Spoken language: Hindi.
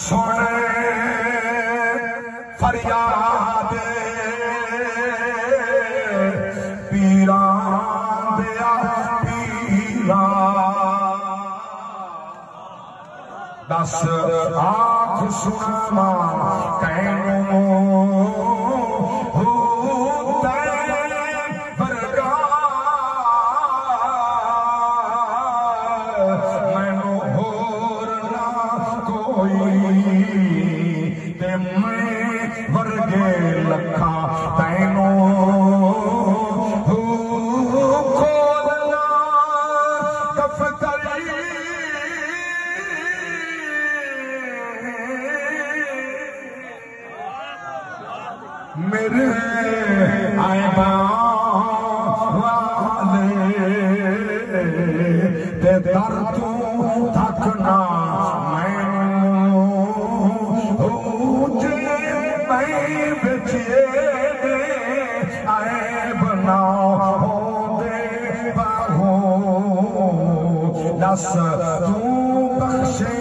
सुने फरियाद पीरा दिया पीरा दस आँख सुनावा कैनू वर्गे लखा तैनू खोलना दफ्तरी मेरे आएबा वाले ते दर तू थकना आए बनाओ दे बाहों दस तू बख्शे